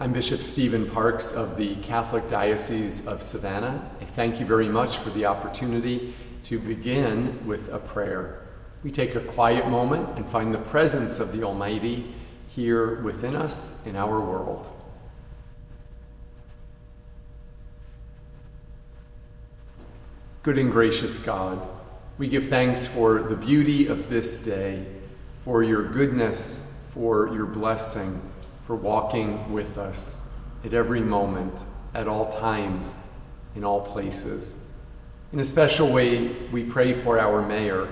I'm Bishop Stephen Parks of the Catholic Diocese of Savannah. I thank you very much for the opportunity to begin with a prayer. We take a quiet moment and find the presence of the Almighty here within us in our world. Good and gracious God, we give thanks for the beauty of this day, for your goodness, for your blessing, for walking with us at every moment, at all times, in all places. In a special way, we pray for our mayor.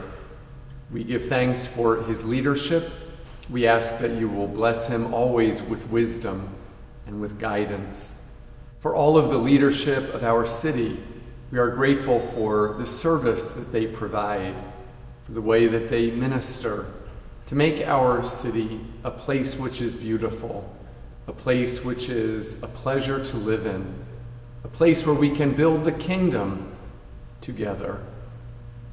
We give thanks for his leadership. We ask that you will bless him always with wisdom and with guidance. For all of the leadership of our city, we are grateful for the service that they provide, for the way that they minister, to make our city a place which is beautiful, a place which is a pleasure to live in, a place where we can build the kingdom together.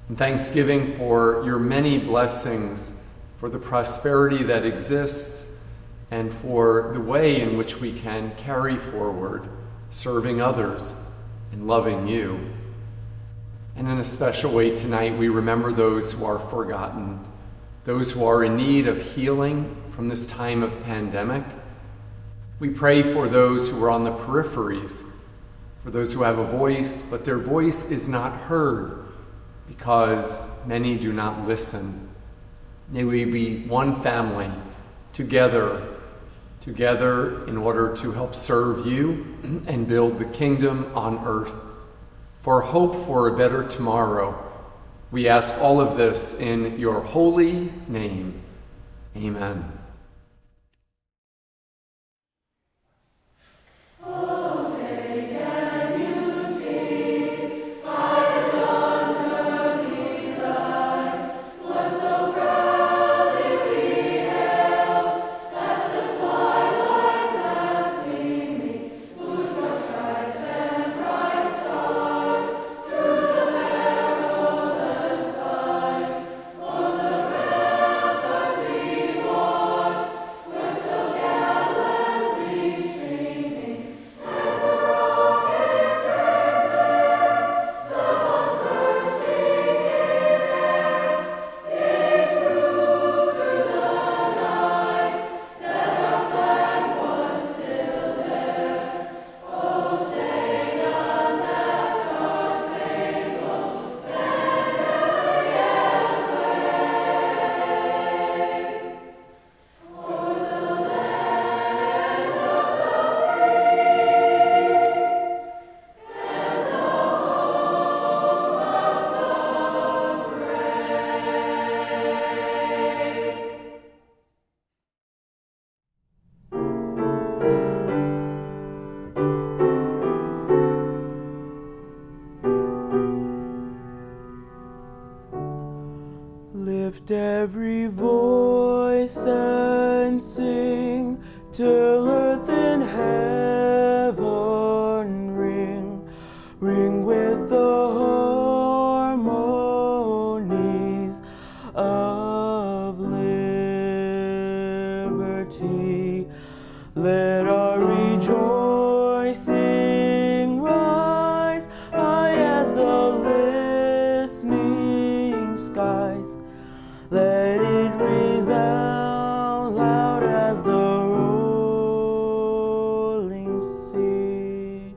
And thanksgiving for your many blessings, for the prosperity that exists, and for the way in which we can carry forward, serving others and loving you. And in a special way tonight, we remember those who are forgotten, those who are in need of healing from this time of pandemic. We pray for those who are on the peripheries, for those who have a voice, but their voice is not heard because many do not listen. May we be one family together in order to help serve you and build the kingdom on earth. For hope for a better tomorrow, we ask all of this in your holy name. Amen. Lift every voice and sing till earth and heaven ring, ring with the harmonies of liberty. Let our rejoicing rise high as the listening skies. Let it resound loud as the rolling sea.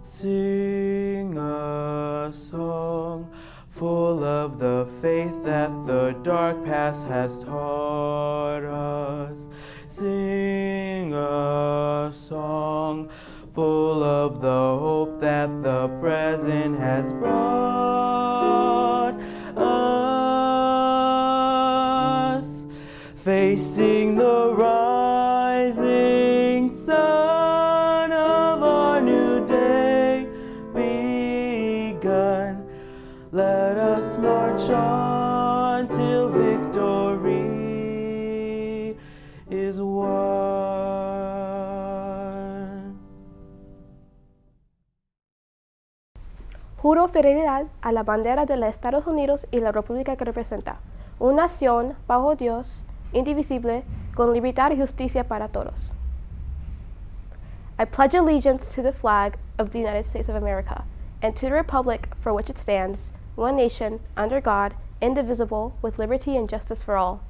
Sing a song full of the faith that the dark past has taught us. Sing a song full of the hope that the present has brought us. Facing the rising sun of our new day begun, let us march on till victory is won. Juro fidelidad a la bandera de los Estados Unidos y la república que representa, una nación bajo Dios, indivisible, con libertad y justicia para todos. I pledge allegiance to the flag of the United States of America and to the republic for which it stands, one nation, under God, indivisible, with liberty and justice for all.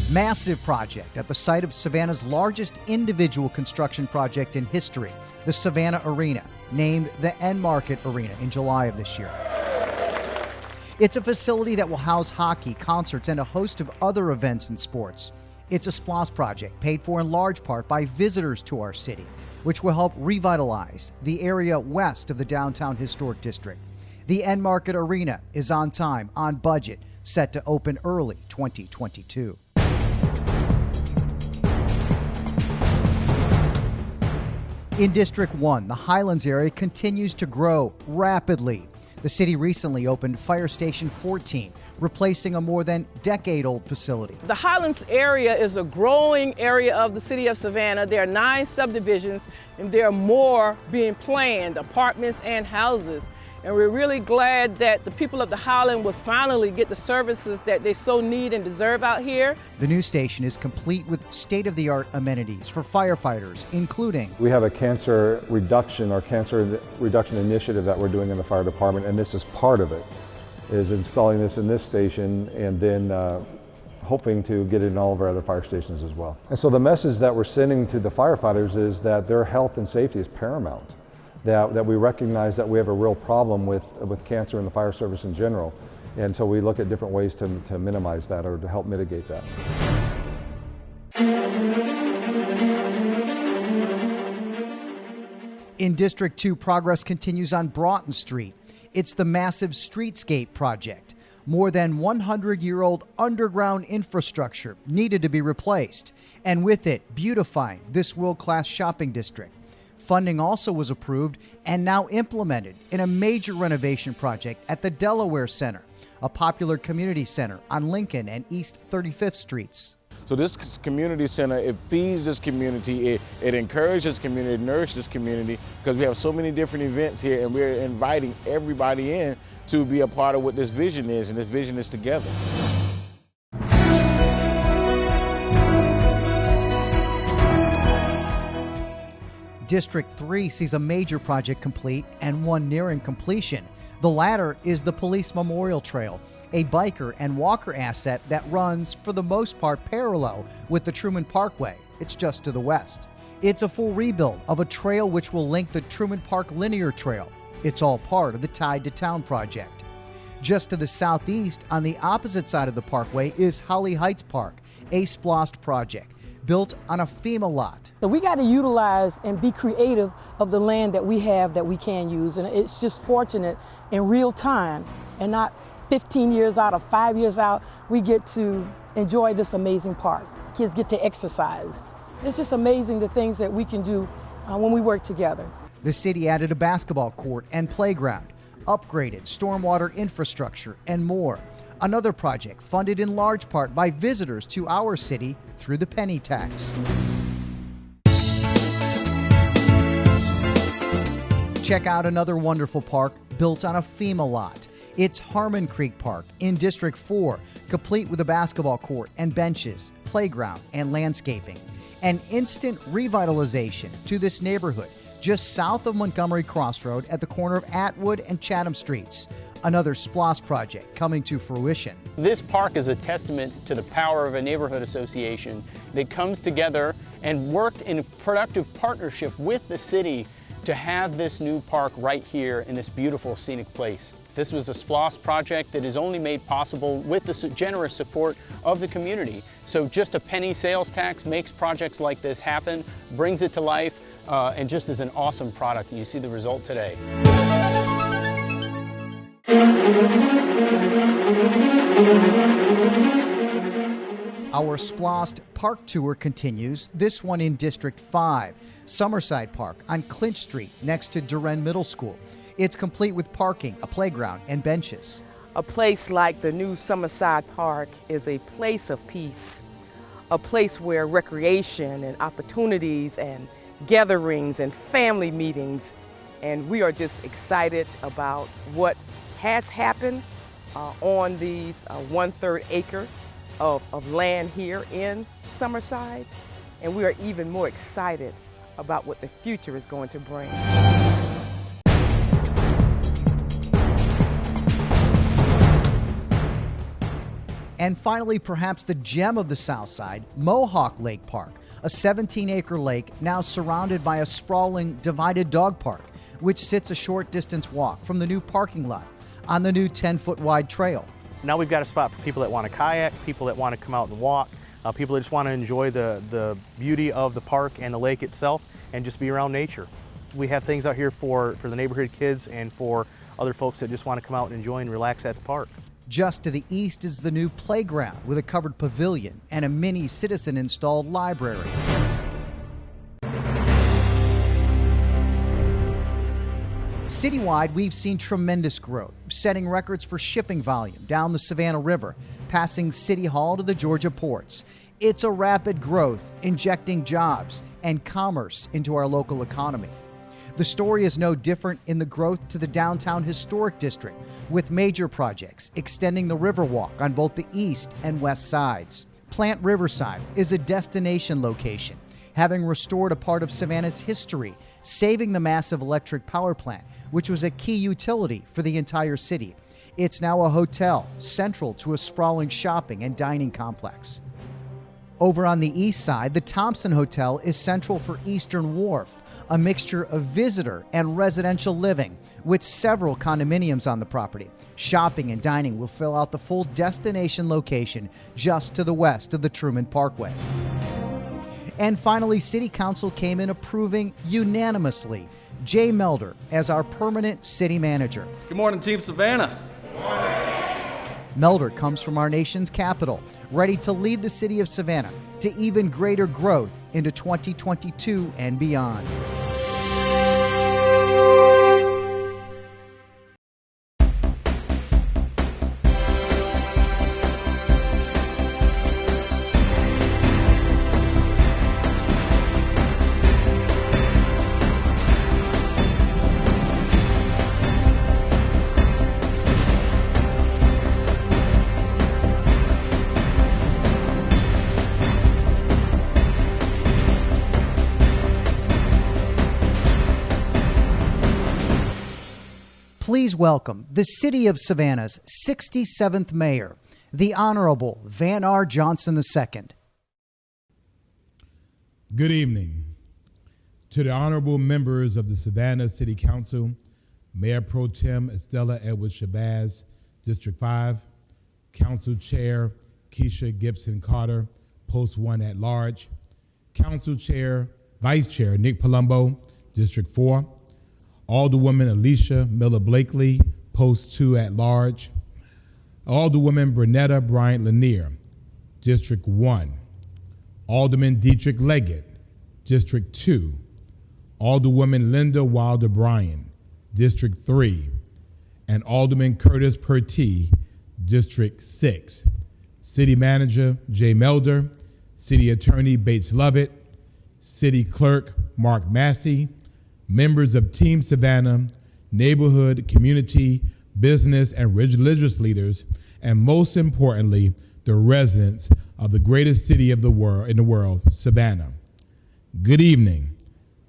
Massive project at the site of Savannah's largest individual construction project in history, the Savannah Arena, named the End Market Arena in July of this year. It's a facility that will house hockey, concerts, and a host of other events and sports. It's a SPLOST project paid for in large part by visitors to our city, which will help revitalize the area west of the downtown historic district. The End Market Arena is on time, on budget, set to open early 2022. In District 1, the Highlands area continues to grow rapidly. The city recently opened Fire Station 14, replacing a more than decade-old facility. The Highlands area is a growing area of the city of Savannah. There are 9 subdivisions, and there are more being planned, apartments and houses. And we're really glad that the people of the Highland will finally get the services that they so need and deserve out here. The new station is complete with state-of-the-art amenities for firefighters, including we have a cancer reduction initiative that we're doing in the fire department, and this is part of it, is installing this in this station and then hoping to get it in all of our other fire stations as well. And so the message that we're sending to the firefighters is that their health and safety is paramount. That we recognize that we have a real problem with cancer in the fire service in general. And so we look at different ways to minimize that or to help mitigate that. In District 2, progress continues on Broughton Street. It's the massive streetscape project. More than 100-year-old underground infrastructure needed to be replaced, and with it, beautifying this world-class shopping district. Funding also was approved and now implemented in a major renovation project at the Delaware Center, a popular community center on Lincoln and East 35th Streets. So this community center, it feeds this community, it encourages this community, it nourishes this community, because we have so many different events here and we're inviting everybody in to be a part of what this vision is, and this vision is together. District 3 sees a major project complete and one nearing completion. The latter is the Police Memorial Trail, a biker and walker asset that runs, for the most part, parallel with the Truman Parkway. It's just to the west. It's a full rebuild of a trail which will link the Truman Park Linear Trail. It's all part of the Tide to Town project. Just to the southeast, on the opposite side of the parkway, is Holly Heights Park, a SPLOST project built on a FEMA lot. So we got to utilize and be creative of the land that we have that we can use. And it's just fortunate in real time and not 15 years out or 5 years out, we get to enjoy this amazing park. Kids get to exercise. It's just amazing the things that we can do when we work together. The city added a basketball court and playground, upgraded stormwater infrastructure, and more. Another project funded in large part by visitors to our city through the penny tax. Check out another wonderful park built on a FEMA lot. It's Harmon Creek Park in District 4, complete with a basketball court and benches, playground, and landscaping. An instant revitalization to this neighborhood just south of Montgomery Crossroad at the corner of Atwood and Chatham Streets. Another SPLOST project coming to fruition. This park is a testament to the power of a neighborhood association that comes together and worked in productive partnership with the city to have this new park right here in this beautiful scenic place. This was a SPLOST project that is only made possible with the generous support of the community. So just a penny sales tax makes projects like this happen, brings it to life, and just is an awesome product. You see the result today. Our SPLOST Park Tour continues, this one in District 5, Summerside Park on Clinch Street next to Duren Middle School. It's complete with parking, a playground, and benches. A place like the new Summerside Park is a place of peace, a place where recreation and opportunities and gatherings and family meetings, and we are just excited about what has happened on these 1/3 acre of land here in Summerside, and we are even more excited about what the future is going to bring. And finally, perhaps the gem of the South Side, Mohawk Lake Park, a 17-acre lake now surrounded by a sprawling divided dog park, which sits a short distance walk from the new parking lot on the new 10-foot wide trail. Now we've got a spot for people that want to kayak, people that want to come out and walk, people that just want to enjoy the beauty of the park and the lake itself and just be around nature. We have things out here for the neighborhood kids and for other folks that just want to come out and enjoy and relax at the park. Just to the east is the new playground with a covered pavilion and a mini citizen-installed library. Citywide, we've seen tremendous growth, setting records for shipping volume down the Savannah River, passing City Hall to the Georgia ports. It's a rapid growth, injecting jobs and commerce into our local economy. The story is no different in the growth to the downtown historic district, with major projects extending the Riverwalk on both the east and west sides. Plant Riverside is a destination location, having restored a part of Savannah's history, saving the massive electric power plant, which was a key utility for the entire city. It's now a hotel central to a sprawling shopping and dining complex. Over on the east side, the Thompson Hotel is central for Eastern Wharf, a mixture of visitor and residential living with several condominiums on the property. Shopping and dining will fill out the full destination location just to the west of the Truman Parkway. And finally, City Council came in approving unanimously Jay Melder as our permanent city manager. Good morning, Team Savannah. Good morning. Melder comes from our nation's capital, ready to lead the city of Savannah to even greater growth into 2022 and beyond. Please welcome the City of Savannah's 67th Mayor, the Honorable Van R. Johnson II. Good evening to the honorable members of the Savannah City Council, Mayor Pro Tem Estella Edwards-Shabazz, District 5, Council Chair Keisha Gibson Carter, Post 1 at Large, Council Chair, Vice Chair Nick Palumbo, District 4, Alderwoman Alicia Miller Blakely, Post 2 at Large, Alderwoman Bernetta Bryant Lanier, District 1, Alderman Dietrich Leggett, District 2, Alderwoman Linda Wilder Bryan, District 3, and Alderman Curtis Pertee, District 6. City Manager Jay Melder, City Attorney Bates Lovett, City Clerk Mark Massey, members of Team Savannah, neighborhood, community, business, and religious leaders, and most importantly, the residents of the greatest city of the world, Savannah. Good evening.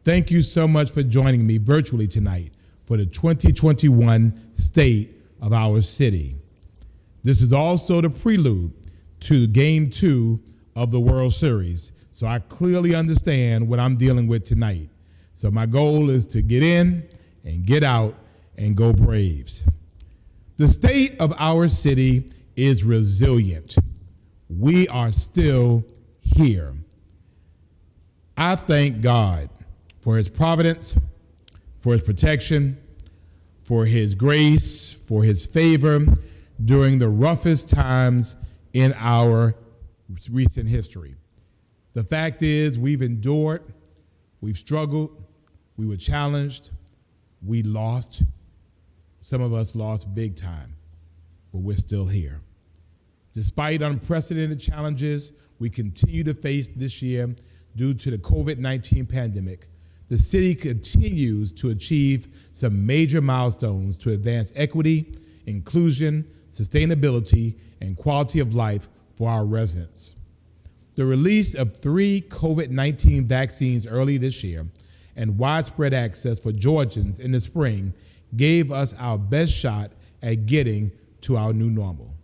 Thank you so much for joining me virtually tonight for the 2021 State of our City. This is also the prelude to Game 2 of the World Series, so I clearly understand what I'm dealing with tonight. So my goal is to get in and get out and go Braves. The state of our city is resilient. We are still here. I thank God for his providence, for his protection, for his grace, for his favor during the roughest times in our recent history. The fact is, we've endured, we've struggled, we were challenged, we lost. Some of us lost big time, but we're still here. Despite unprecedented challenges we continue to face this year due to the COVID-19 pandemic, the city continues to achieve some major milestones to advance equity, inclusion, sustainability, and quality of life for our residents. The release of 3 COVID-19 vaccines early this year and widespread access for Georgians in the spring gave us our best shot at getting to our new normal.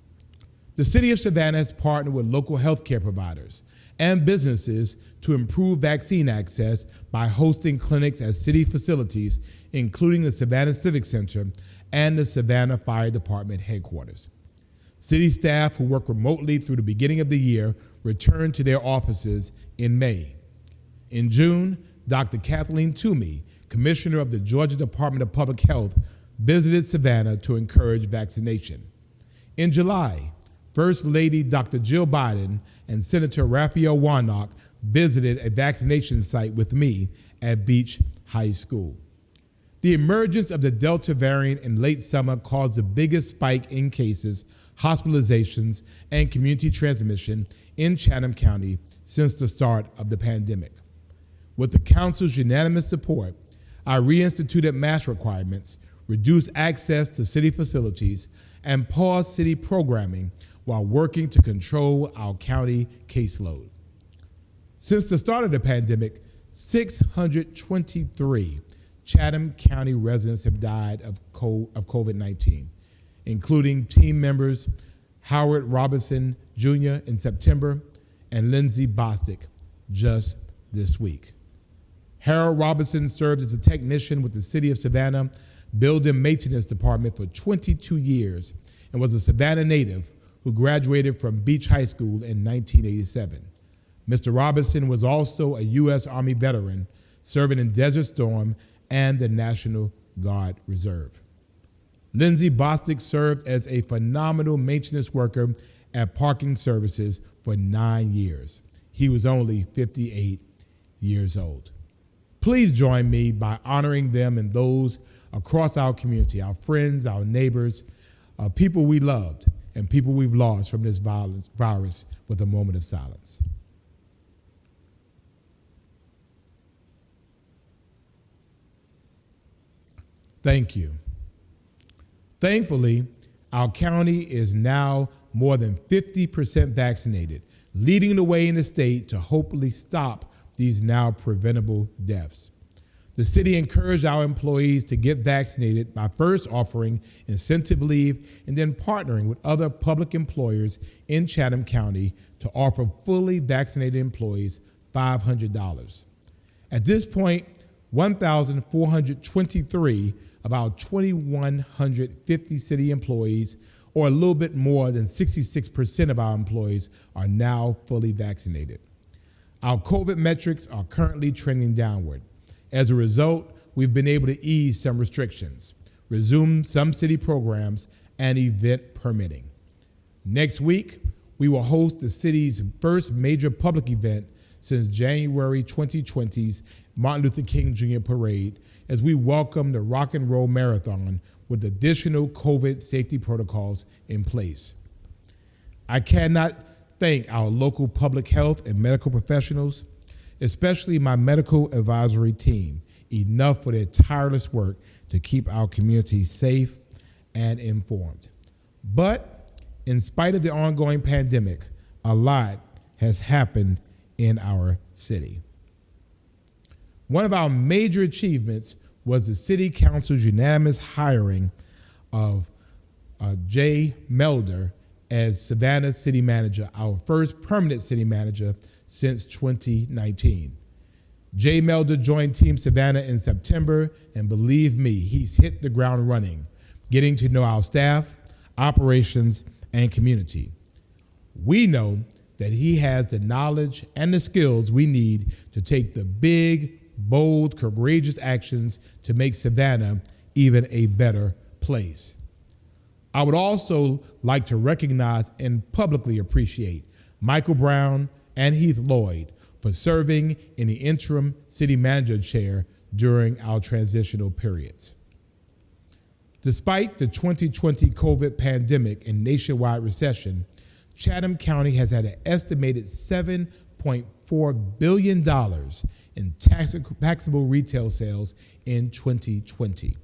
The City of Savannah has partnered with local healthcare providers and businesses to improve vaccine access by hosting clinics at city facilities, including the Savannah Civic Center and the Savannah Fire Department headquarters. City staff who work remotely through the beginning of the year returned to their offices in May. In June, Dr. Kathleen Toomey, Commissioner of the Georgia Department of Public Health, visited Savannah to encourage vaccination. In July, First Lady Dr. Jill Biden and Senator Raphael Warnock visited a vaccination site with me at Beach High School. The emergence of the Delta variant in late summer caused the biggest spike in cases, hospitalizations, and community transmission in Chatham County since the start of the pandemic. With the council's unanimous support, I reinstituted mask requirements, reduced access to city facilities, and paused city programming while working to control our county caseload. Since the start of the pandemic, 623 Chatham County residents have died of COVID-19, including team members Howard Robinson Jr. in September and Lindsay Bostic just this week. Harold Robinson served as a technician with the City of Savannah Building Maintenance Department for 22 years and was a Savannah native who graduated from Beach High School in 1987. Mr. Robinson was also a U.S. Army veteran serving in Desert Storm and the National Guard Reserve. Lindsay Bostic served as a phenomenal maintenance worker at Parking Services for 9 years. He was only 58 years old. Please join me by honoring them and those across our community, our friends, our neighbors, people we loved, and people we've lost from this virus with a moment of silence. Thank you. Thankfully, our county is now more than 50% vaccinated, leading the way in the state to hopefully stop these now preventable deaths. The city encouraged our employees to get vaccinated by first offering incentive leave and then partnering with other public employers in Chatham County to offer fully vaccinated employees $500. At this point, 1,423 of our 2,150 city employees, or a little bit more than 66% of our employees, are now fully vaccinated. Our COVID metrics are currently trending downward. As a result, we've been able to ease some restrictions, resume some city programs, and event permitting. Next week, we will host the city's first major public event since January 2020's Martin Luther King Jr. Parade, as we welcome the Rock and Roll Marathon with additional COVID safety protocols in place. I cannot thank our local public health and medical professionals, especially my medical advisory team, enough for their tireless work to keep our community safe and informed. But in spite of the ongoing pandemic, a lot has happened in our city. One of our major achievements was the City Council's unanimous hiring of Jay Melder as Savannah City Manager, our first permanent city manager since 2019. Jay Melder joined Team Savannah in September, and believe me, he's hit the ground running, getting to know our staff, operations, and community. We know that he has the knowledge and the skills we need to take the big, bold, courageous actions to make Savannah even a better place. I would also like to recognize and publicly appreciate Michael Brown and Heath Lloyd for serving in the interim city manager chair during our transitional periods. Despite the 2020 COVID pandemic and nationwide recession, Chatham County has had an estimated $7.4 billion in taxable retail sales in 2020.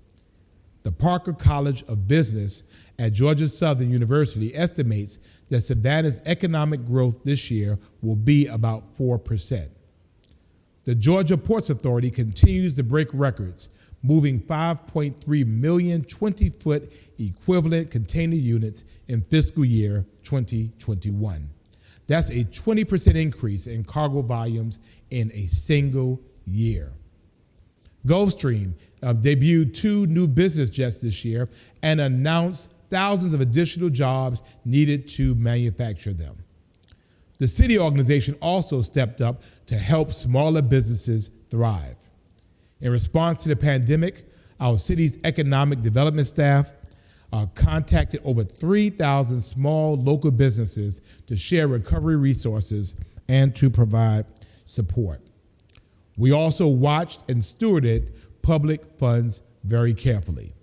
The Parker College of Business at Georgia Southern University estimates that Savannah's economic growth this year will be about 4%. The Georgia Ports Authority continues to break records, moving 5.3 million 20-foot equivalent container units in fiscal year 2021. That's a 20% increase in cargo volumes in a single year. Gulfstream debuted 2 new business jets this year and announced thousands of additional jobs needed to manufacture them. The city organization also stepped up to help smaller businesses thrive. In response to the pandemic, our city's economic development staff contacted over 3,000 small local businesses to share recovery resources and to provide support. We also watched and stewarded public funds very carefully.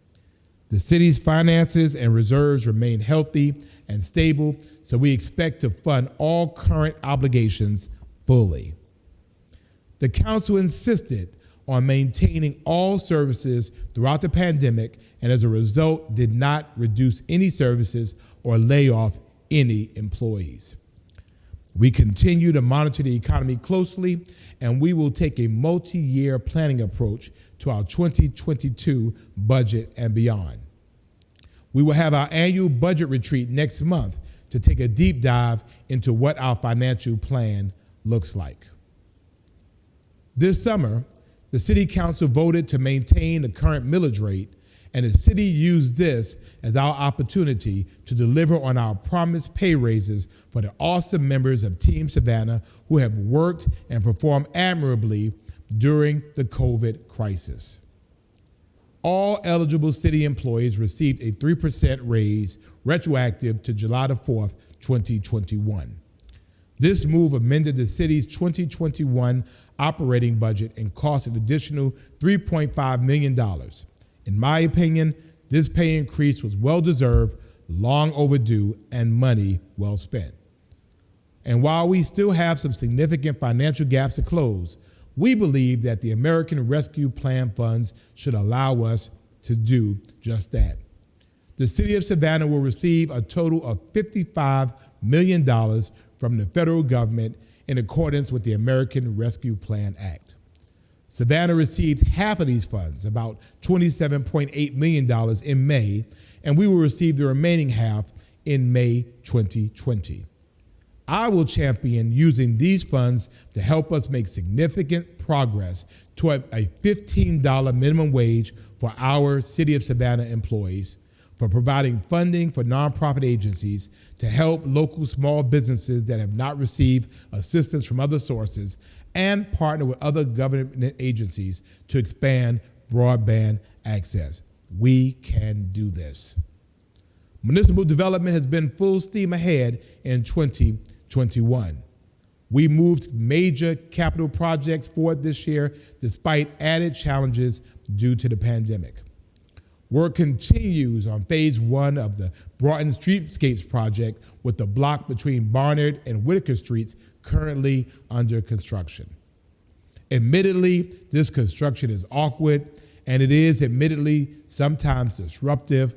The city's finances and reserves remain healthy and stable, so we expect to fund all current obligations fully. The council insisted on maintaining all services throughout the pandemic, and as a result, did not reduce any services or lay off any employees. We continue to monitor the economy closely, and we will take a multi-year planning approach to our 2022 budget and beyond. We will have our annual budget retreat next month to take a deep dive into what our financial plan looks like. This summer, the City Council voted to maintain the current millage rate, and the city used this as our opportunity to deliver on our promised pay raises for the awesome members of Team Savannah who have worked and performed admirably during the COVID crisis. All eligible city employees received a 3% raise retroactive to July 4th, 2021. This move amended the city's 2021 operating budget and cost an additional $3.5 million. In my opinion, this pay increase was well-deserved, long overdue, and money well spent. And while we still have some significant financial gaps to close, we believe that the American Rescue Plan funds should allow us to do just that. The City of Savannah will receive a total of $55 million from the federal government in accordance with the American Rescue Plan Act. Savannah received half of these funds, about $27.8 million in May, and we will receive the remaining half in May 2020. I will champion using these funds to help us make significant progress toward a $15 minimum wage for our City of Savannah employees, for providing funding for nonprofit agencies to help local small businesses that have not received assistance from other sources, and partner with other government agencies to expand broadband access. We can do this. Municipal development has been full steam ahead in 2021. We moved major capital projects forward this year despite added challenges due to the pandemic. Work continues on phase 1 of the Broughton Streetscapes project, with the block between Barnard and Whitaker Streets currently under construction. Admittedly, this construction is awkward, and it is admittedly sometimes disruptive,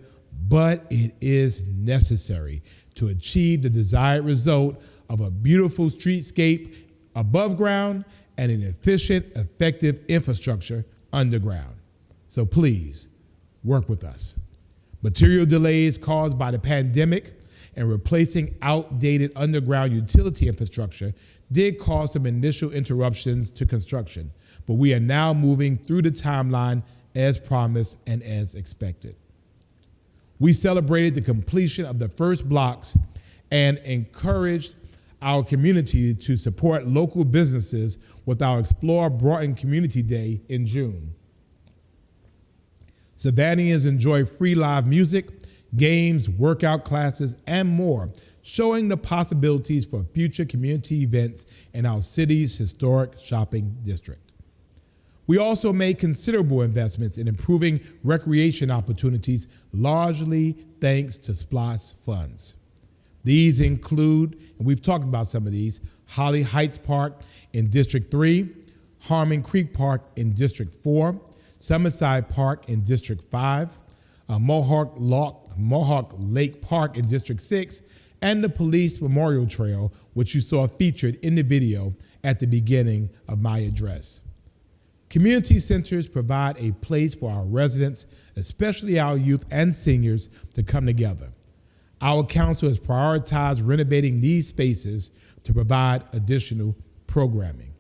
but it is necessary to achieve the desired result of a beautiful streetscape above ground and an efficient, effective infrastructure underground. So please, work with us. Material delays caused by the pandemic and replacing outdated underground utility infrastructure did cause some initial interruptions to construction, but we are now moving through the timeline as promised and as expected. We celebrated the completion of the first blocks and encouraged our community to support local businesses with our Explore Broughton Community Day in June. Savannahans enjoy free live music, games, workout classes, and more, showing the possibilities for future community events in our city's historic shopping district. We also made considerable investments in improving recreation opportunities, largely thanks to SPLOST funds. These include, and we've talked about some of these, Holly Heights Park in District 3, Harmon Creek Park in District 4, Summerside Park in District 5, Mohawk Lake Park in District 6, and the Police Memorial Trail, which you saw featured in the video at the beginning of my address. Community centers provide a place for our residents, especially our youth and seniors, to come together. Our council has prioritized renovating these spaces to provide additional programming.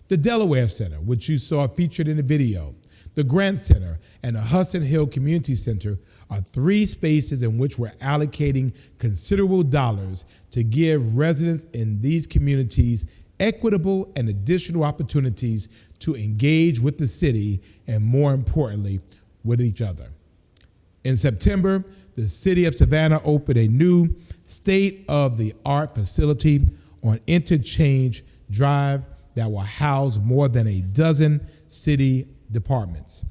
The Delaware Center, which you saw featured in the video, the Grant Center, and the Hudson Hill Community Center are three spaces in which we're allocating considerable dollars to give residents in these communities equitable and additional opportunities to engage with the city and, more importantly, with each other. In September, the city of Savannah opened a new state-of-the-art facility on Interchange Drive that will house more than a dozen city departments.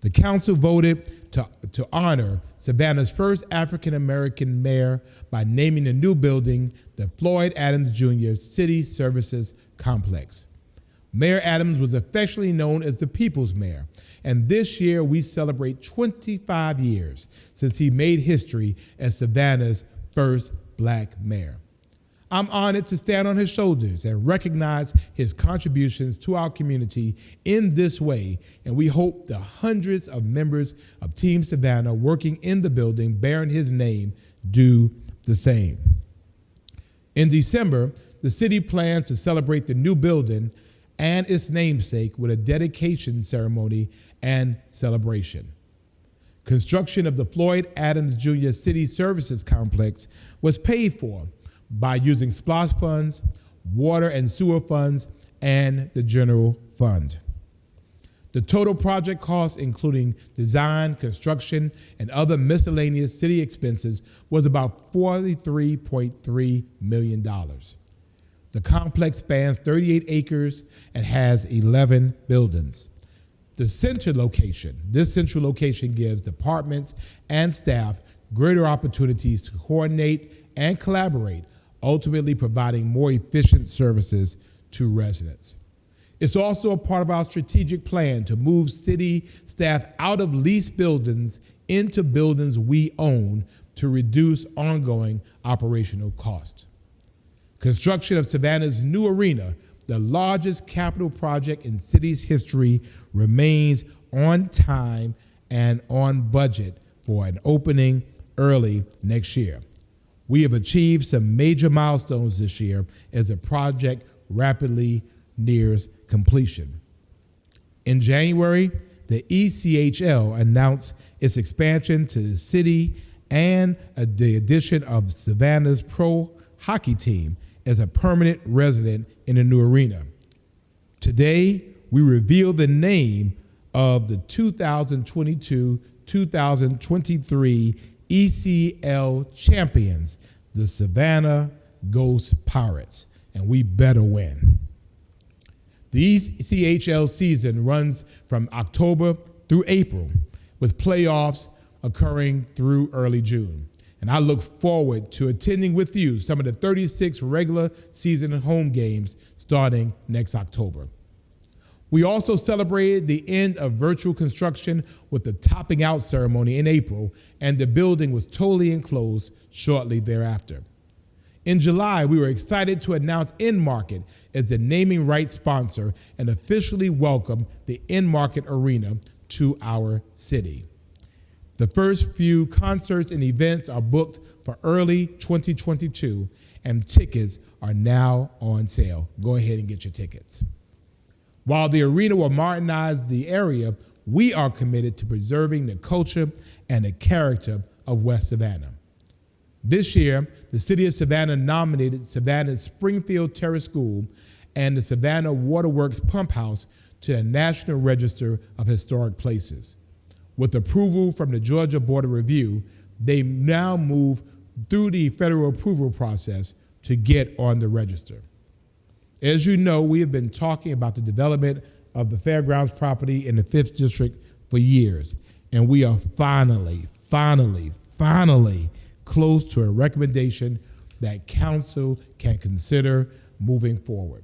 The council voted to honor Savannah's first African-American mayor by naming the new building the Floyd Adams Jr. City Services Complex. Mayor Adams was affectionately known as the People's Mayor, and this year we celebrate 25 years since he made history as Savannah's first black mayor. I'm honored to stand on his shoulders and recognize his contributions to our community in this way, and we hope the hundreds of members of Team Savannah working in the building bearing his name do the same. In December, the city plans to celebrate the new building and its namesake with a dedication ceremony and celebration. Construction of the Floyd Adams Jr. City Services Complex was paid for by using SPLOST funds, water and sewer funds, and the general fund. The total project cost, including design, construction, and other miscellaneous city expenses, was about $43.3 million. The complex spans 38 acres and has 11 buildings. This central location gives departments and staff greater opportunities to coordinate and collaborate, ultimately providing more efficient services to residents. It's also a part of our strategic plan to move city staff out of leased buildings into buildings we own to reduce ongoing operational costs. Construction of Savannah's new arena, the largest capital project in city's history, remains on time and on budget for an opening early next year. We have achieved some major milestones this year as the project rapidly nears completion. In January, the ECHL announced its expansion to the city and the addition of Savannah's pro hockey team as a permanent resident in the new arena. Today, we reveal the name of the 2022-2023 ECL champions, the Savannah Ghost Pirates, and we better win. The ECHL season runs from October through April, with playoffs occurring through early June. And I look forward to attending with you some of the 36 regular season home games starting next October. We also celebrated the end of virtual construction with the topping out ceremony in April, and the building was totally enclosed shortly thereafter. In July, we were excited to announce In-Market as the naming rights sponsor and officially welcome the In-Market Arena to our city. The first few concerts and events are booked for early 2022, and tickets are now on sale. Go ahead and get your tickets. While the arena will modernize the area, we are committed to preserving the culture and the character of West Savannah. This year, the City of Savannah nominated Savannah's Springfield Terrace School and the Savannah Waterworks Pump House to the National Register of Historic Places. With approval from the Georgia Board of Review, they now move through the federal approval process to get on the register. As you know, we have been talking about the development of the fairgrounds property in the 5th District for years, and we are finally close to a recommendation that council can consider moving forward.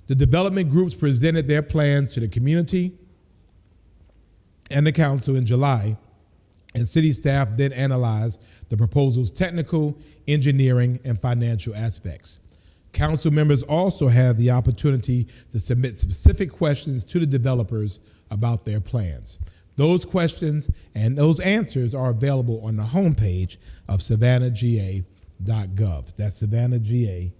The development groups presented their plans to the community and the council in July, and city staff then analyzed the proposal's technical, engineering, and financial aspects. Council members also have the opportunity to submit specific questions to the developers about their plans. Those questions and those answers are available on the homepage of savannahga.gov. That's savannahga.gov.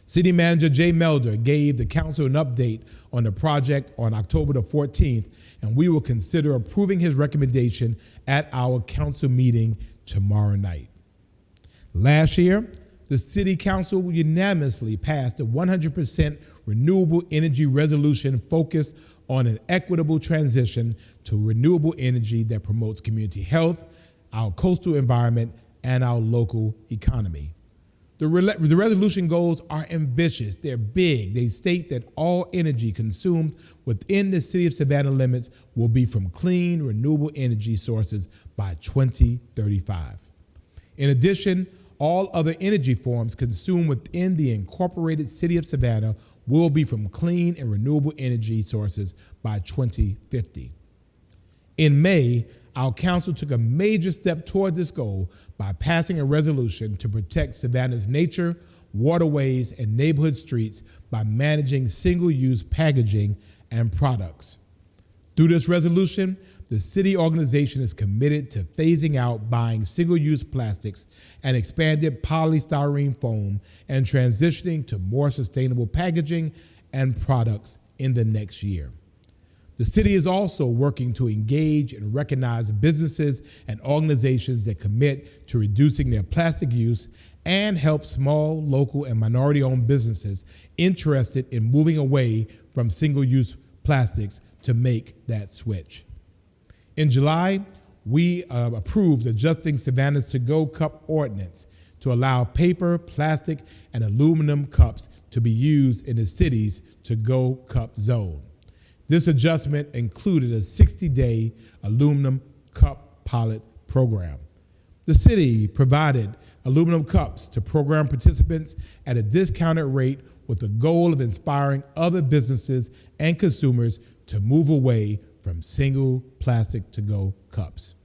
City Manager Jay Melder gave the council an update on the project on October the 14th, and we will consider approving his recommendation at our council meeting tomorrow night. Last year, the City Council unanimously passed a 100% renewable energy resolution focused on an equitable transition to renewable energy that promotes community health, our coastal environment, and our local economy. The resolution goals are ambitious, they're big. They state that all energy consumed within the City of Savannah limits will be from clean, renewable energy sources by 2035. In addition, all other energy forms consumed within the incorporated City of Savannah will be from clean and renewable energy sources by 2050. In May, our council took a major step toward this goal by passing a resolution to protect Savannah's nature, waterways, and neighborhood streets by managing single-use packaging and products. Through this resolution, the city organization is committed to phasing out buying single-use plastics and expanded polystyrene foam and transitioning to more sustainable packaging and products in the next year. The city is also working to engage and recognize businesses and organizations that commit to reducing their plastic use and help small, local, and minority-owned businesses interested in moving away from single-use plastics to make that switch. In July, we approved adjusting Savannah's to-go cup ordinance to allow paper, plastic, and aluminum cups to be used in the city's to-go cup zone. This adjustment included a 60-day aluminum cup pilot program. The city provided aluminum cups to program participants at a discounted rate with the goal of inspiring other businesses and consumers to move away from single plastic to-go cups.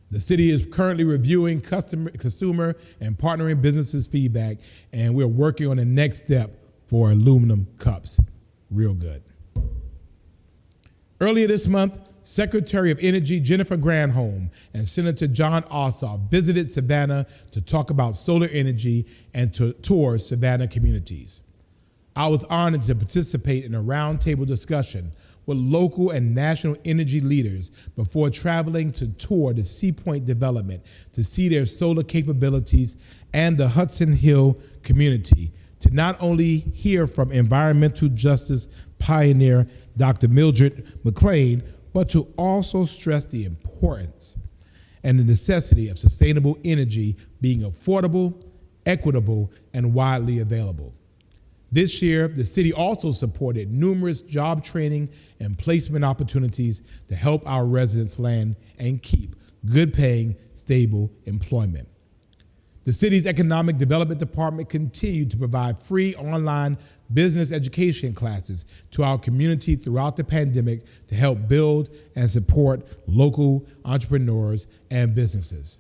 The city is currently reviewing consumer and partnering businesses' feedback, and we're working on the next step for aluminum cups. Real good. Earlier this month, Secretary of Energy Jennifer Granholm and Senator John Ossoff visited Savannah to talk about solar energy and to tour Savannah communities. I was honored to participate in a roundtable discussion with local and national energy leaders before traveling to tour the Sea Point development to see their solar capabilities and the Hudson Hill community, to not only hear from environmental justice pioneer Dr. Mildred McClain, but to also stress the importance and the necessity of sustainable energy being affordable, equitable, and widely available. This year, the city also supported numerous job training and placement opportunities to help our residents land and keep good-paying, stable employment. The city's Economic Development Department continued to provide free online business education classes to our community throughout the pandemic to help build and support local entrepreneurs and businesses.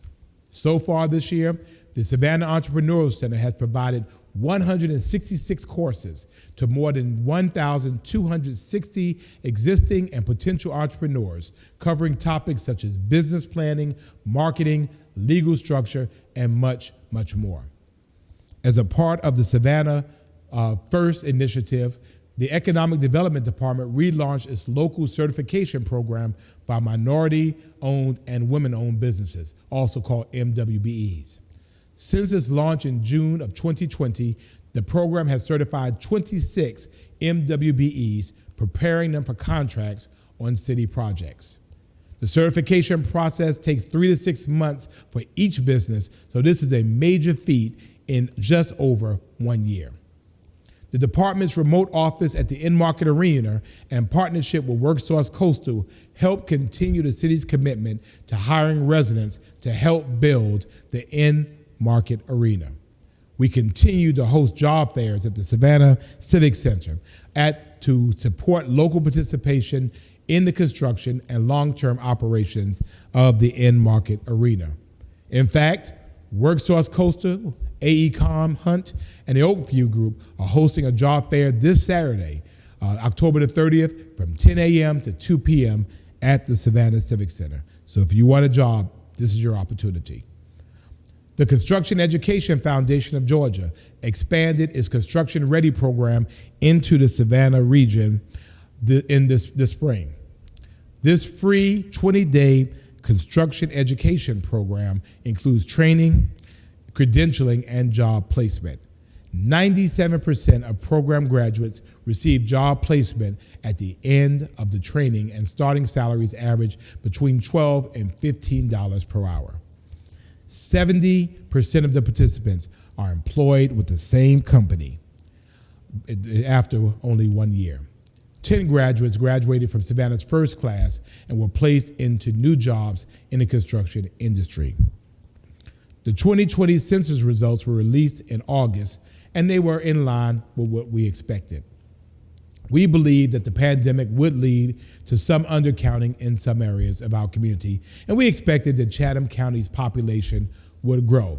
So far this year, the Savannah Entrepreneurial Center has provided 166 courses to more than 1,260 existing and potential entrepreneurs, covering topics such as business planning, marketing, legal structure, and much, much more. As a part of the Savannah First initiative, the Economic Development Department relaunched its local certification program for minority-owned and women-owned businesses, also called MWBEs. Since its launch in June of 2020, the program has certified 26 MWBEs, preparing them for contracts on city projects. The certification process takes 3 to 6 months for each business, so this is a major feat in just over 1 year. The department's remote office at the in-market arena and partnership with WorkSource Coastal help continue the city's commitment to hiring residents to help build the in-market arena. We continue to host job fairs at the Savannah Civic Center, at to support local participation in the construction and long-term operations of the in-market arena. In fact, WorkSource Coastal, AECOM, Hunt, and the Oakview Group are hosting a job fair this Saturday, October the 30th, from 10 a.m. to 2 p.m. at the Savannah Civic Center. So if you want a job, this is your opportunity. The Construction Education Foundation of Georgia expanded its Construction Ready program into the Savannah region in this spring. This free 20-day construction education program includes training, credentialing, and job placement. 97% of program graduates receive job placement at the end of the training, and starting salaries average between $12 and $15 per hour. 70% of the participants are employed with the same company after only 1 year. 10 graduates graduated from Savannah's first class and were placed into new jobs in the construction industry. The 2020 census results were released in August, and they were in line with what we expected. We believed that the pandemic would lead to some undercounting in some areas of our community, and we expected that Chatham County's population would grow.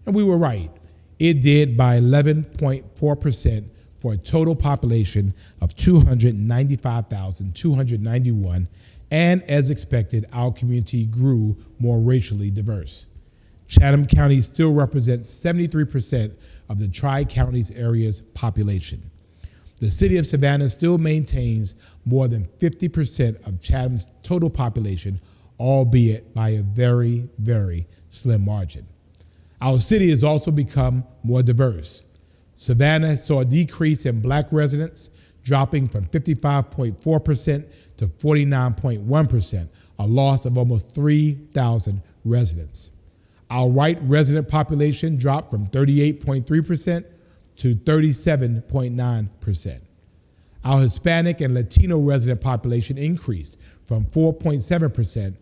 And we were right. It did by 11.4% for a total population of 295,291, and as expected, our community grew more racially diverse. Chatham County still represents 73% of the Tri-Counties area's population. The city of Savannah still maintains more than 50% of Chatham's total population, albeit by a very, very slim margin. Our city has also become more diverse. Savannah saw a decrease in Black residents, dropping from 55.4% to 49.1%, a loss of almost 3,000 residents. Our white resident population dropped from 38.3% to 37.9%. Our Hispanic and Latino resident population increased from 4.7%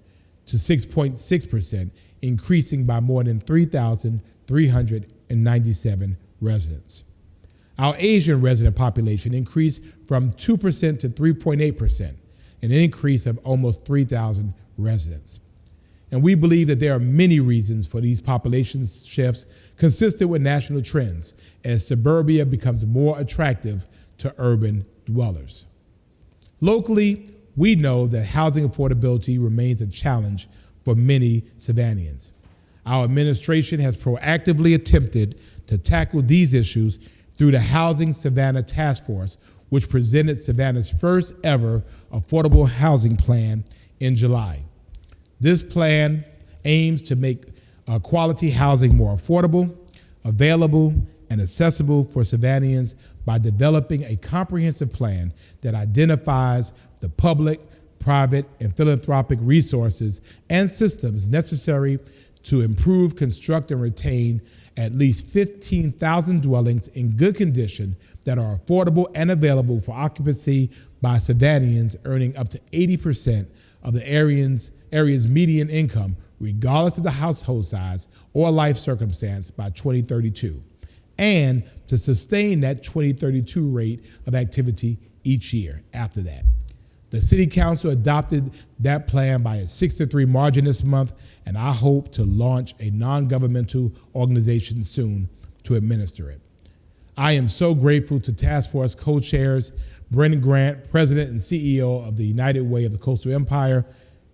to 6.6%, increasing by more than 3,397 residents. Our Asian resident population increased from 2% to 3.8%, an increase of almost 3,000 residents. And we believe that there are many reasons for these population shifts consistent with national trends as suburbia becomes more attractive to urban dwellers. Locally, we know that housing affordability remains a challenge for many Savannians. Our administration has proactively attempted to tackle these issues through the Housing Savannah Task Force, which presented Savannah's first ever affordable housing plan in July. This plan aims to make quality housing more affordable, available, and accessible for Savannians by developing a comprehensive plan that identifies the public, private, and philanthropic resources and systems necessary to improve, construct, and retain at least 15,000 dwellings in good condition that are affordable and available for occupancy by Savannians earning up to 80% of the area's median income, regardless of the household size or life circumstance, by 2032, and to sustain that 2032 rate of activity each year after that. The City Council adopted that plan by a 6-3 margin this month, and I hope to launch a non-governmental organization soon to administer it. I am so grateful to Task Force co-chairs Brendan Grant, President and CEO of the United Way of the Coastal Empire,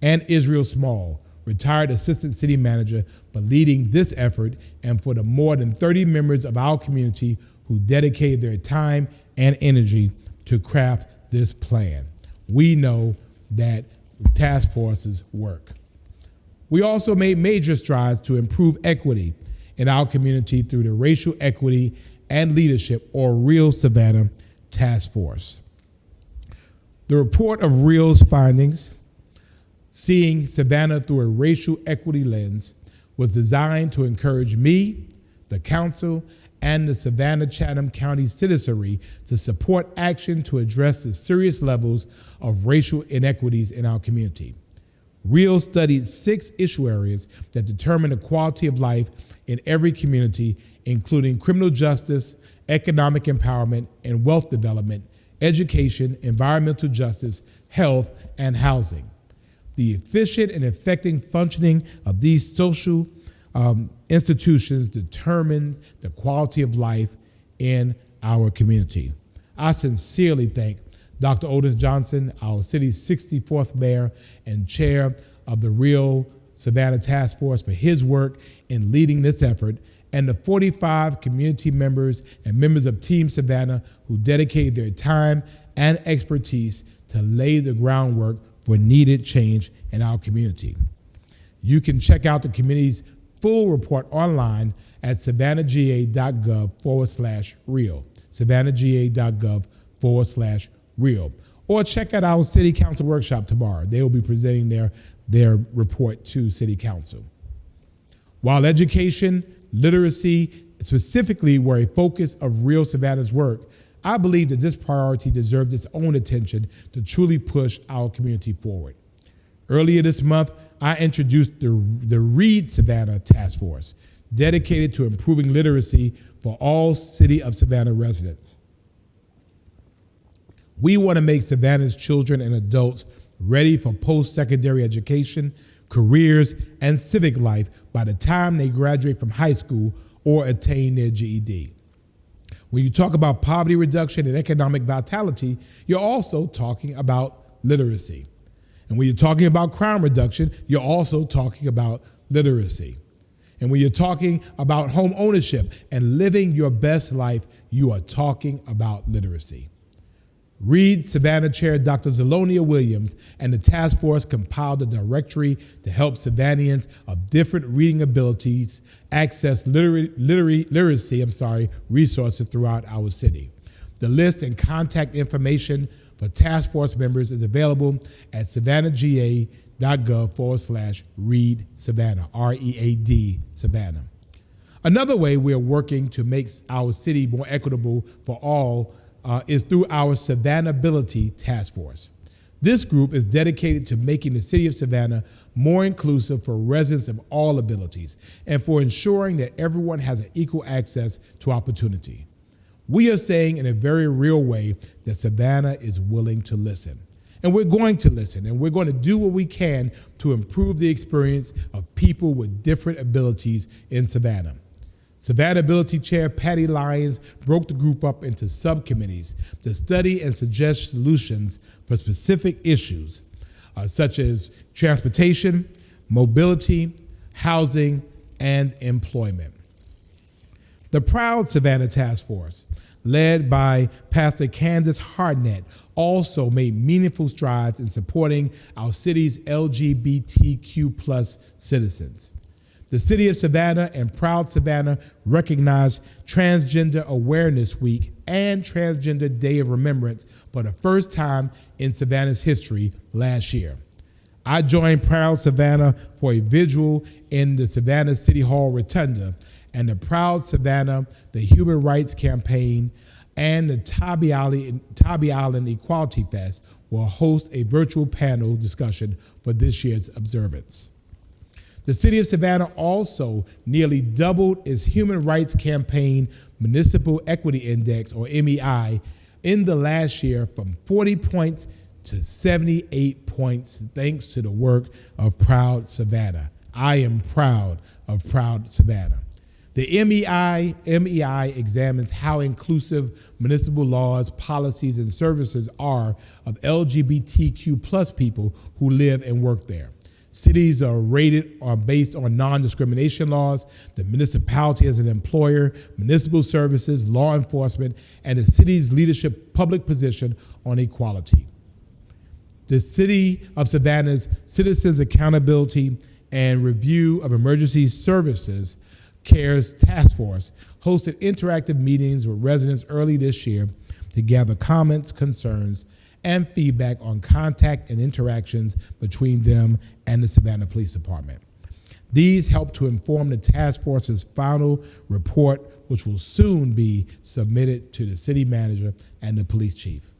and Israel Small, retired Assistant City Manager, for leading this effort, and for the more than 30 members of our community who dedicated their time and energy to craft this plan. We know that task forces work. We also made major strides to improve equity in our community through the Racial Equity and Leadership, or Real Savannah Task Force. The report of Real's findings, Seeing Savannah Through a Racial Equity Lens, was designed to encourage me, the council, and the Savannah-Chatham County citizenry to support action to address the serious levels of racial inequities in our community. Real studied 6 issue areas that determine the quality of life in every community, including criminal justice, economic empowerment, and wealth development, education, environmental justice, health, and housing. The efficient and effective functioning of these social institutions determine the quality of life in our community. I sincerely thank Dr. Otis Johnson, our city's 64th mayor and chair of the Real Savannah Task Force, for his work in leading this effort, and the 45 community members and members of Team Savannah who dedicated their time and expertise to lay the groundwork for needed change in our community. You can check out the community's full report online at savannahga.gov/real, savannahga.gov/real, or check out our City Council workshop tomorrow. They will be presenting their report to City Council. While education, literacy specifically were a focus of Real Savannah's work, I believe that this priority deserved its own attention to truly push our community forward. Earlier this month, I introduced the Read Savannah Task Force, dedicated to improving literacy for all City of Savannah residents. We want to make Savannah's children and adults ready for post-secondary education, careers, and civic life by the time they graduate from high school or attain their GED. When you talk about poverty reduction and economic vitality, you're also talking about literacy. And when you're talking about crime reduction, you're also talking about literacy. And when you're talking about home ownership and living your best life, you are talking about literacy. Read Savannah Chair Dr. Zelonia Williams and the task force compiled a directory to help Savannahans of different reading abilities access literacy resources throughout our city. The list and contact information for task force members is available at savannahga.gov/read Savannah, READ Savannah. Another way we are working to make our city more equitable for all is through our Savannahability Task Force. This group is dedicated to making the city of Savannah more inclusive for residents of all abilities and for ensuring that everyone has an equal access to opportunity. We are saying in a very real way that Savannah is willing to listen. And we're going to listen, and we're going to do what we can to improve the experience of people with different abilities in Savannah. Savannahability Chair Patty Lyons broke the group up into subcommittees to study and suggest solutions for specific issues such as transportation, mobility, housing, and employment. The Proud Savannah Task Force, led by Pastor Candace Hardnett, also made meaningful strides in supporting our city's LGBTQ+ citizens. The City of Savannah and Proud Savannah recognized Transgender Awareness Week and Transgender Day of Remembrance for the first time in Savannah's history last year. I joined Proud Savannah for a vigil in the Savannah City Hall Rotunda, and the Proud Savannah, the Human Rights Campaign, and the Tybee Island Equality Fest will host a virtual panel discussion for this year's observance. The City of Savannah also nearly doubled its Human Rights Campaign Municipal Equity Index, or MEI, in the last year from 40 points to 78 points, thanks to the work of Proud Savannah. I am proud of Proud Savannah. The MEI examines how inclusive municipal laws, policies, and services are of LGBTQ+ people who live and work there. Cities are rated based on non-discrimination laws, the municipality as an employer, municipal services, law enforcement, and the city's leadership public position on equality. The City of Savannah's Citizens Accountability and Review of Emergency Services CARES Task Force hosted interactive meetings with residents early this year to gather comments, concerns, and feedback on contact and interactions between them and the Savannah Police Department. These help to inform the task force's final report, which will soon be submitted to the city manager and the police chief.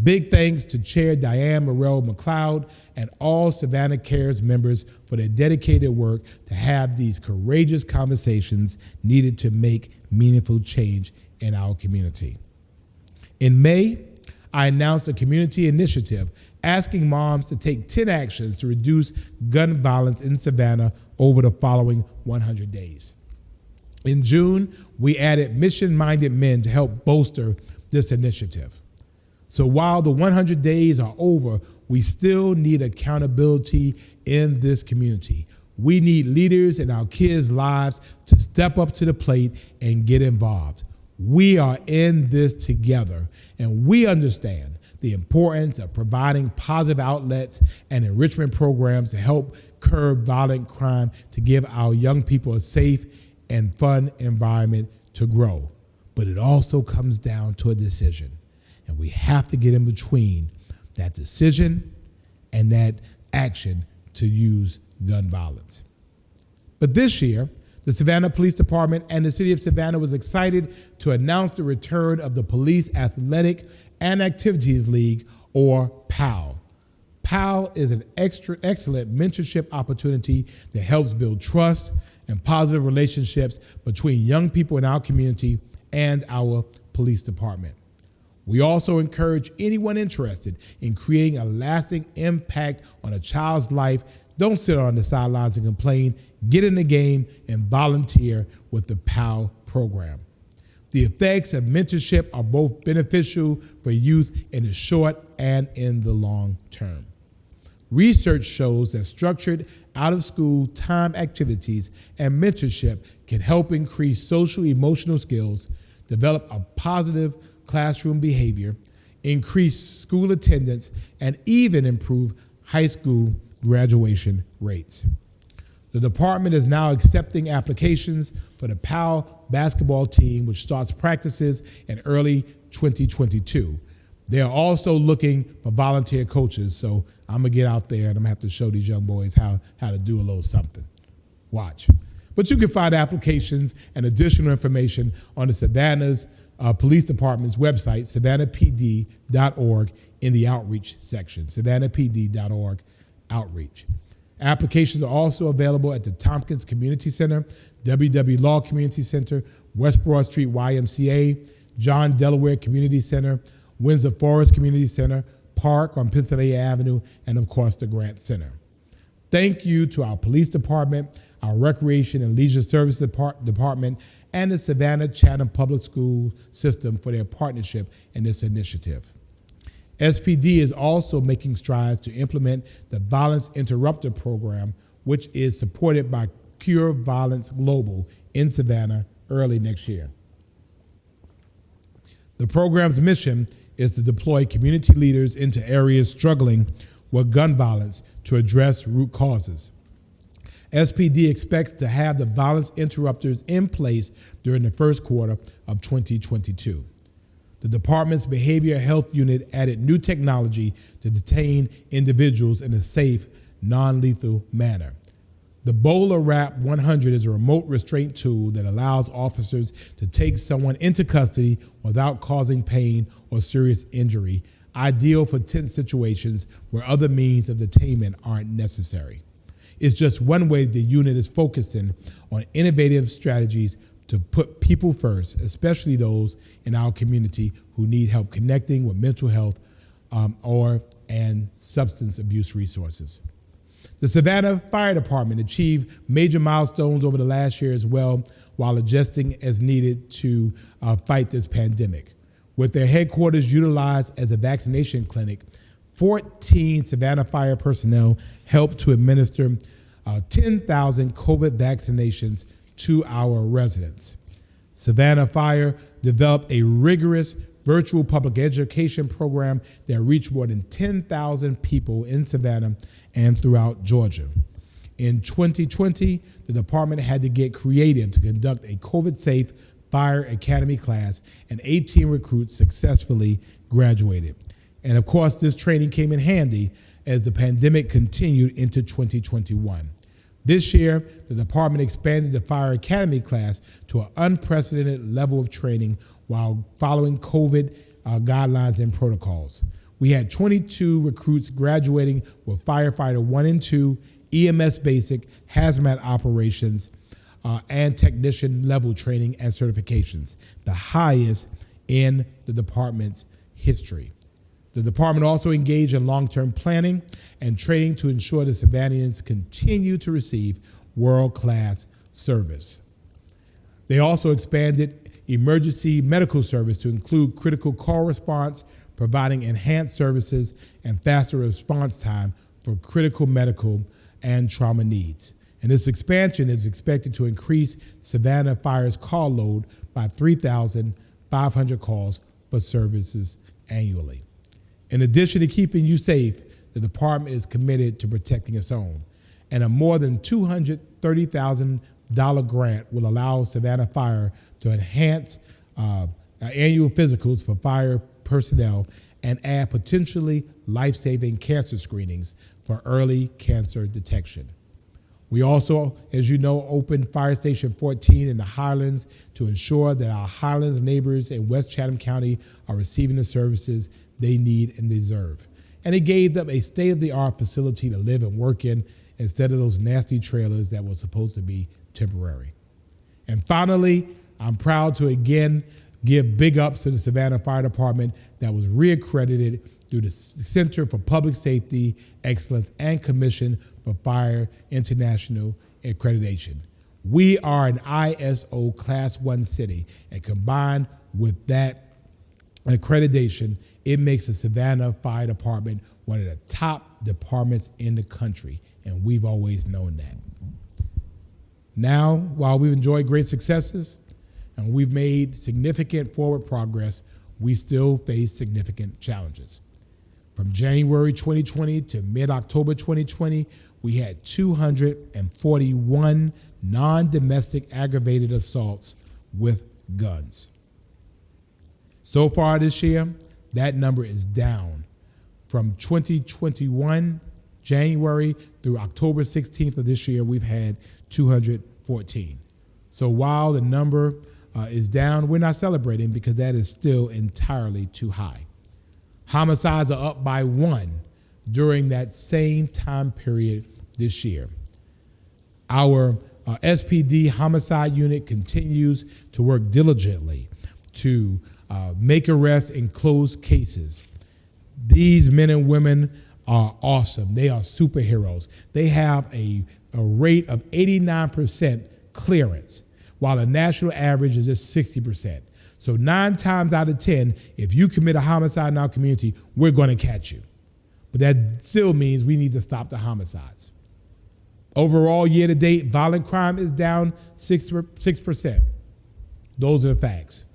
Big thanks to Chair Diane Morrell McLeod and all Savannah Cares members for their dedicated work to have these courageous conversations needed to make meaningful change in our community. In May, I announced a community initiative asking moms to take 10 actions to reduce gun violence in Savannah over the following 100 days. In June, we added mission-minded men to help bolster this initiative. So while the 100 days are over, we still need accountability in this community. We need leaders in our kids' lives to step up to the plate and get involved. We are in this together, and we understand the importance of providing positive outlets and enrichment programs to help curb violent crime, to give our young people a safe and fun environment to grow. But it also comes down to a decision, and we have to get in between that decision and that action to use gun violence. But this year, the Savannah Police Department and the City of Savannah was excited to announce the return of the Police Athletic and Activities League, or PAL. PAL is an excellent mentorship opportunity that helps build trust and positive relationships between young people in our community and our police department. We also encourage anyone interested in creating a lasting impact on a child's life. Don't sit on the sidelines and complain. Get in the game and volunteer with the PAL program. The effects of mentorship are both beneficial for youth in the short and in the long term. Research shows that structured out-of-school time activities and mentorship can help increase social-emotional skills, develop a positive classroom behavior, increase school attendance, and even improve high school graduation rates. The department is now accepting applications for the PAL basketball team, which starts practices in early 2022. They are also looking for volunteer coaches, so I'm gonna get out there and I'm gonna have to show these young boys how to do a little something. Watch. But you can find applications and additional information on the Savannah's Police Department's website, savannahpd.org, in the outreach section, savannahpd.org outreach. Applications are also available at the Tompkins Community Center, WW Law Community Center, West Broad Street YMCA, John Delaware Community Center, Windsor Forest Community Center, Park on Pennsylvania Avenue, and of course the Grant Center. Thank you to our police department, our Recreation and Leisure Services Department, and the Savannah Chatham Public School System for their partnership in this initiative. SPD is also making strides to implement the Violence Interrupter Program, which is supported by Cure Violence Global in Savannah early next year. The program's mission is to deploy community leaders into areas struggling with gun violence to address root causes. SPD expects to have the violence interrupters in place during the first quarter of 2022. The department's behavioral health unit added new technology to detain individuals in a safe, non-lethal manner. The Bowler Wrap 100 is a remote restraint tool that allows officers to take someone into custody without causing pain or serious injury, ideal for tense situations where other means of detainment aren't necessary. It's just one way the unit is focusing on innovative strategies to put people first, especially those in our community who need help connecting with mental health and substance abuse resources. The Savannah Fire Department achieved major milestones over the last year as well, while adjusting as needed to fight this pandemic. With their headquarters utilized as a vaccination clinic, 14 Savannah Fire personnel helped to administer 10,000 COVID vaccinations to our residents. Savannah Fire developed a rigorous virtual public education program that reached more than 10,000 people in Savannah and throughout Georgia. In 2020, the department had to get creative to conduct a COVID-safe fire academy class, and 18 recruits successfully graduated. And of course, this training came in handy as the pandemic continued into 2021. This year, the department expanded the Fire Academy class to an unprecedented level of training while following COVID guidelines and protocols. We had 22 recruits graduating with Firefighter 1 and 2, EMS Basic, Hazmat Operations, and Technician level training and certifications, the highest in the department's history. The department also engaged in long-term planning and training to ensure the Savannahans continue to receive world-class service. They also expanded emergency medical service to include critical call response, providing enhanced services and faster response time for critical medical and trauma needs. And this expansion is expected to increase Savannah Fire's call load by 3,500 calls for services annually. In addition to keeping you safe, the department is committed to protecting its own. And a more than $230,000 grant will allow Savannah Fire to enhance annual physicals for fire personnel and add potentially life-saving cancer screenings for early cancer detection. We also, as you know, opened Fire Station 14 in the Highlands to ensure that our Highlands neighbors in West Chatham County are receiving the services they need and deserve. And it gave them a state-of-the-art facility to live and work in instead of those nasty trailers that were supposed to be temporary. And finally, I'm proud to again give big ups to the Savannah Fire Department that was reaccredited through the Center for Public Safety Excellence and Commission for Fire International Accreditation. We are an ISO Class 1 city, and combined with that accreditation, it makes the Savannah Fire Department one of the top departments in the country, and we've always known that. Now, while we've enjoyed great successes and we've made significant forward progress, we still face significant challenges. From January 2020 to mid-October 2020, we had 241 non-domestic aggravated assaults with guns. So far this year, that number is down. From 2021, January through October 16th of this year, we've had 214. So while the number is down, we're not celebrating because that is still entirely too high. Homicides are up by 1 during that same time period this year. Our SPD homicide unit continues to work diligently to make arrests and close cases. These men and women are awesome. They are superheroes. They have a rate of 89% clearance, while the national average is just 60%. So 9 times out of 10, if you commit a homicide in our community, we're going to catch you. But that still means we need to stop the homicides. Overall, year to date, violent crime is down 6%. Those are the facts.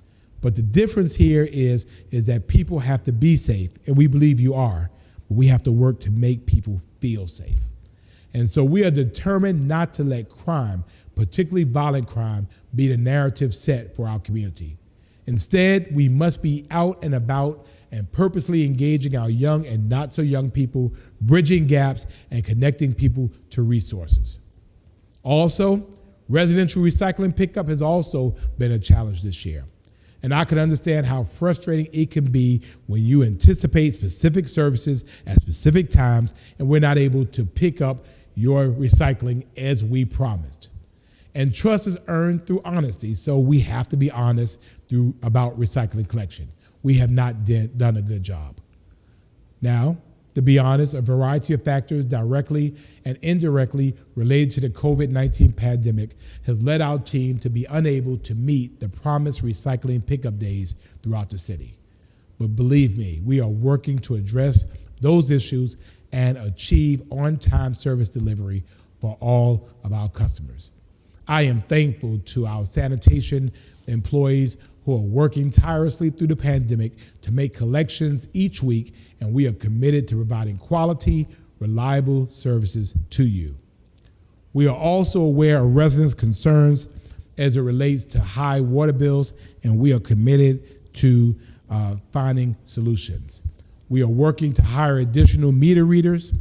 But the difference here is that people have to be safe, and we believe you are, but we have to work to make people feel safe. And so we are determined not to let crime, particularly violent crime, be the narrative set for our community. Instead, we must be out and about and purposely engaging our young and not so young people, bridging gaps and connecting people to resources. Also, residential recycling pickup has also been a challenge this year. And I can understand how frustrating it can be when you anticipate specific services at specific times and we're not able to pick up your recycling as we promised. And trust is earned through honesty, so we have to be honest about recycling collection. We have not done a good job. Now, to be honest, a variety of factors directly and indirectly related to the COVID-19 pandemic has led our team to be unable to meet the promised recycling pickup days throughout the city. But believe me, we are working to address those issues and achieve on-time service delivery for all of our customers. I am thankful to our sanitation employees who are working tirelessly through the pandemic to make collections each week, and we are committed to providing quality, reliable services to you. We are also aware of residents' concerns as it relates to high water bills, and we are committed to finding solutions. We are working to hire additional meter readers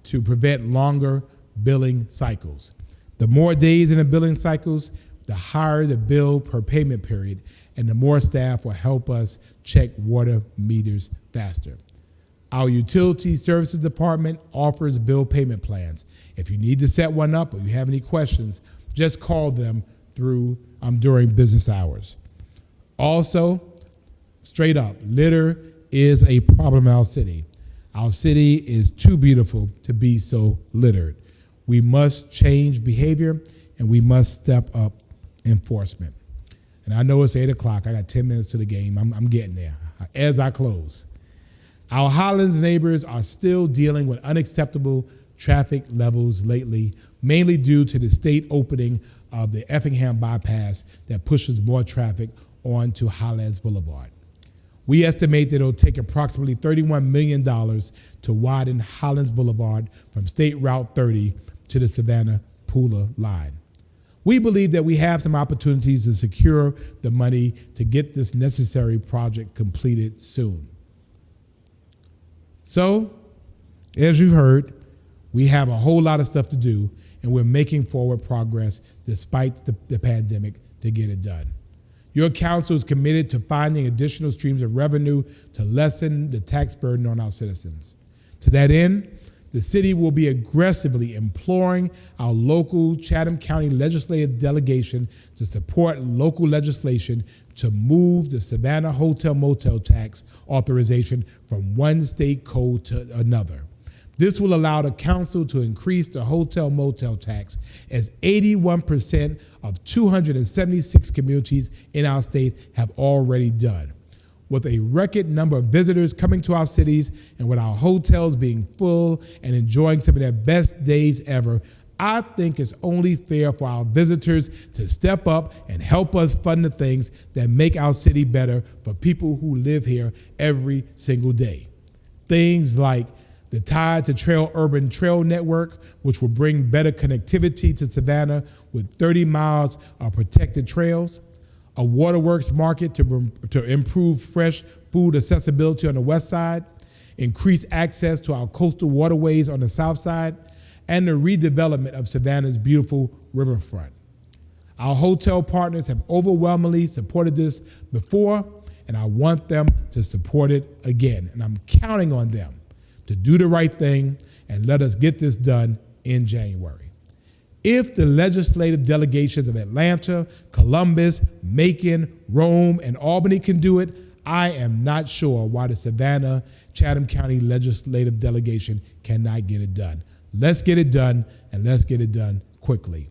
to prevent longer billing cycles. The more days in the billing cycles, the higher the bill per payment period, and the more staff will help us check water meters faster. Our utility services department offers bill payment plans. If you need to set one up or you have any questions, just call them during business hours. Also, straight up, litter is a problem in our city. Our city is too beautiful to be so littered. We must change behavior and we must step up enforcement. And I know it's 8 o'clock. I got 10 minutes to the game. I'm getting there as I close. Our Highlands neighbors are still dealing with unacceptable traffic levels lately, mainly due to the state opening of the Effingham bypass that pushes more traffic onto Highlands Boulevard. We estimate that it'll take approximately $31 million to widen Highlands Boulevard from State Route 30 to the Savannah-Pooler line. We believe that we have some opportunities to secure the money to get this necessary project completed soon. So, as you've heard, we have a whole lot of stuff to do, and we're making forward progress despite the pandemic to get it done. Your council is committed to finding additional streams of revenue to lessen the tax burden on our citizens. To that end, the city will be aggressively imploring our local Chatham County legislative delegation to support local legislation to move the Savannah Hotel Motel tax authorization from one state code to another. This will allow the council to increase the hotel motel tax, as 81% of 276 communities in our state have already done. With a record number of visitors coming to our cities and with our hotels being full and enjoying some of their best days ever, I think it's only fair for our visitors to step up and help us fund the things that make our city better for people who live here every single day. Things like the Tide to Trail Urban Trail Network, which will bring better connectivity to Savannah with 30 miles of protected trails, a Waterworks market to improve fresh food accessibility on the west side, increase access to our coastal waterways on the south side, and the redevelopment of Savannah's beautiful riverfront. Our hotel partners have overwhelmingly supported this before, and I want them to support it again. And I'm counting on them to do the right thing and let us get this done in January. If the legislative delegations of Atlanta, Columbus, Macon, Rome, and Albany can do it, I am not sure why the Savannah, Chatham County legislative delegation cannot get it done. Let's get it done, and let's get it done quickly.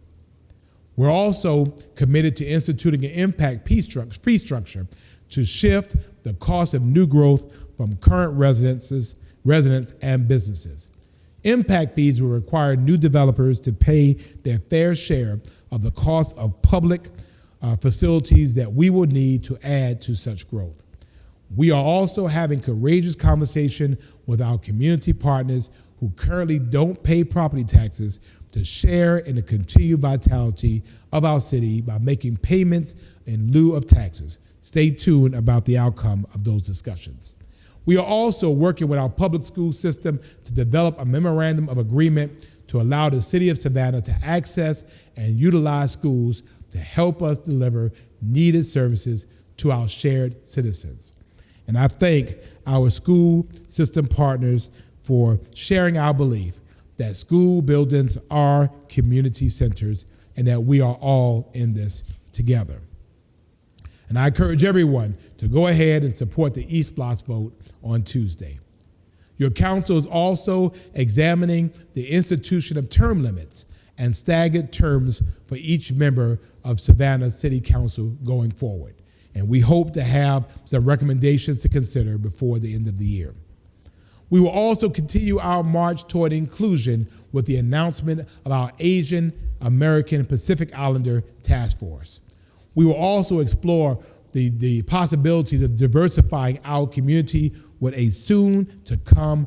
We're also committed to instituting an impact fee structure to shift the cost of new growth from current residents and businesses. Impact fees will require new developers to pay their fair share of the cost of public facilities that we will need to add to such growth. We are also having courageous conversation with our community partners who currently don't pay property taxes to share in the continued vitality of our city by making payments in lieu of taxes. Stay tuned about the outcome of those discussions. We are also working with our public school system to develop a memorandum of agreement to allow the city of Savannah to access and utilize schools to help us deliver needed services to our shared citizens. And I thank our school system partners for sharing our belief that school buildings are community centers and that we are all in this together. And I encourage everyone to go ahead and support the East Block's vote on Tuesday. Your council is also examining the institution of term limits and staggered terms for each member of Savannah City Council going forward. And we hope to have some recommendations to consider before the end of the year. We will also continue our march toward inclusion with the announcement of our Asian American Pacific Islander Task Force. We will also explore the possibilities of diversifying our community with a soon-to-come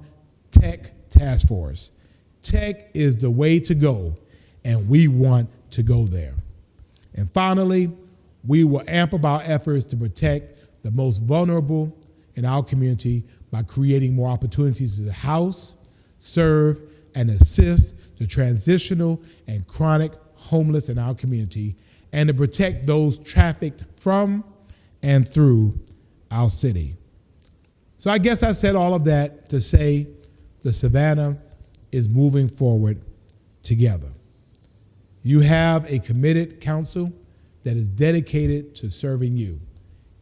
tech task force. Tech is the way to go, and we want to go there. And finally, we will amp up our efforts to protect the most vulnerable in our community by creating more opportunities to house, serve, and assist the transitional and chronic homeless in our community, and to protect those trafficked from and through our city. So I guess I said all of that to say the Savannah is moving forward together. You have a committed council that is dedicated to serving you,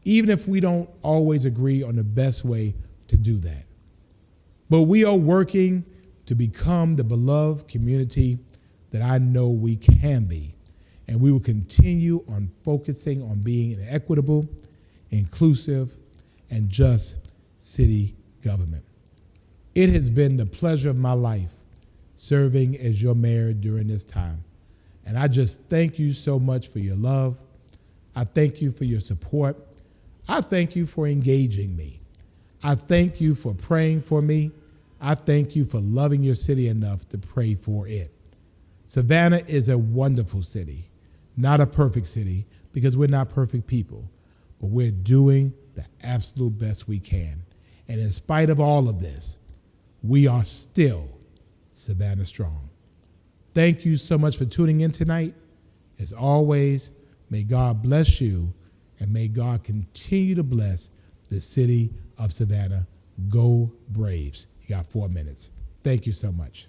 even if we don't always agree on the best way to do that. But we are working to become the beloved community that I know we can be. And we will continue on focusing on being an equitable, inclusive, and just city government. It has been the pleasure of my life serving as your mayor during this time. And I just thank you so much for your love. I thank you for your support. I thank you for engaging me. I thank you for praying for me. I thank you for loving your city enough to pray for it. Savannah is a wonderful city, not a perfect city because we're not perfect people, but we're doing the absolute best we can. And in spite of all of this, we are still Savannah strong. Thank you so much for tuning in tonight. As always, may God bless you and may God continue to bless the city of Savannah. Go Braves. You got 4 minutes. Thank you so much.